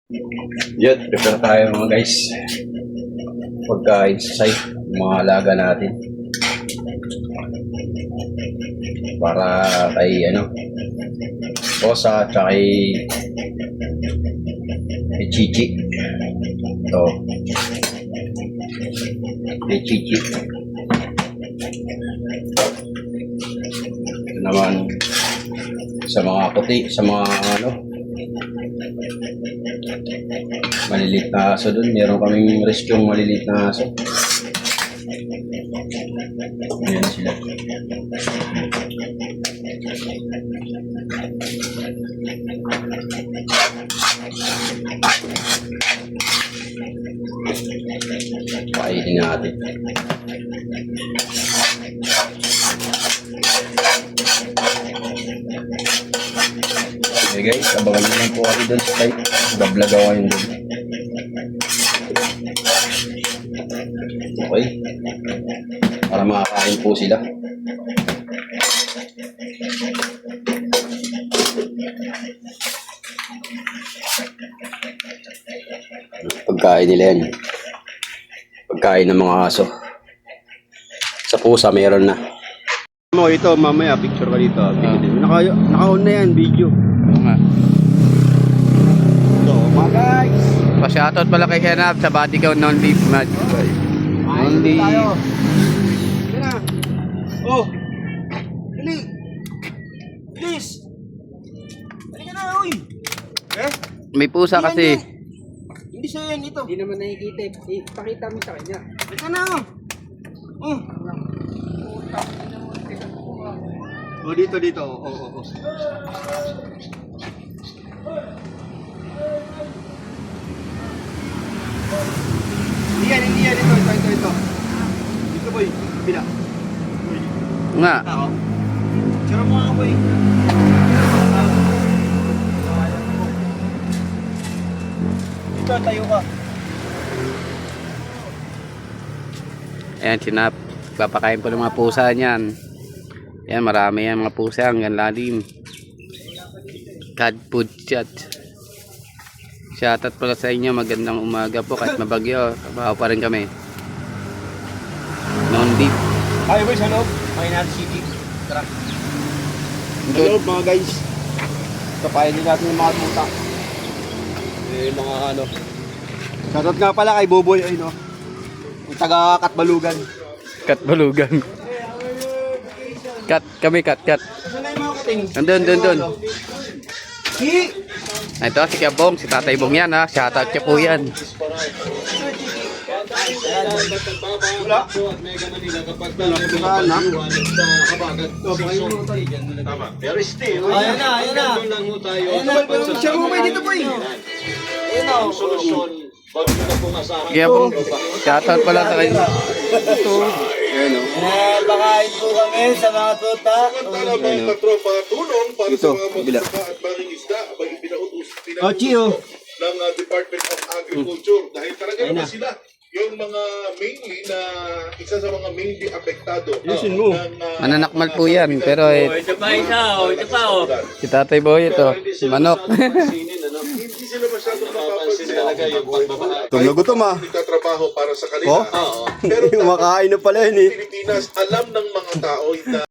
Yun, prepare tayo mga guys. Pagkain sa site, mga alaga natin. Para kay Bosa, tsaka kay Chichi. Ito. Kay Chichi. Ito naman sa mga puti, sa mga maliliit na aso dun. Meron kaming rescue maliliit na aso. Ayan sila. Painin natin. Okay guys, abangan nyo lang po kami doon sa site. Gablagawa yun doon. Okay. Para makakain po sila. Pagkain nila yan. Pagkain ng mga aso. Sa pusa meron na. Ito mamaya picture ka dito. Naka-on na yan video. Oo nga. So mga guys, Pa-shoutout pala kay Henab sa body count non-leaf match. Only tayo. Yan na. Oh. Dali. Please. Dali ka na, uy. Eh? May pusa Yan kasi. Hindi siya yan ito. Hindi naman nakikita. Ipakita mo sa kanya. Dali ka na. Oh. Oh, dito. Oh. Hindi yan. Ito. Dito, boy. Bila. Nga. Ako. Tsara mo ako, boy. Dito, tayo ka. Ayan, sinap. Papakain po ng mga pusa niyan. Ayan, marami yan mga pusa. Hanggang lalim. Cat food chat. Shoutout pala sa inyo. Magandang umaga po. Kahit mabagyo, trabaho pa rin kami. Non-leaf. Hi, boys. Hello. Maynard City. Tara. Hello, mga guys. Kapain din natin yung mga tuta. Mga Shoutout nga pala kay Boboy. Yung taga Katbalugan. Cat balugan. Cat. Saan na yung mga kating? Andun. Si! Ito si Kabong, si Tatay Bong yan ha. Shoutout niya po yan. Wala. Ayan na. Siya mo ba dito, boy? Ayan na. Kaya Bong, shoutout pala sa kanya. Pakain po kami sa mga tuta. Samantala mga katropa, tulong para sa mga magsasaka at maring isda abang ipinautos Chio. ng Department of Agriculture dahil talaga naman sila yung mga mainly na isa sa mga mainly apektado Yusin mo. Mananakmal po yan, pero Ito pa. si Tatay Boy ito, manok. hindi sila masyadong mapapansin talaga yung Gutom na gutom ah. nagtatrabaho para sa kanila. Pero Makain na pala yun eh. Pilipinas, alam ng mga tao na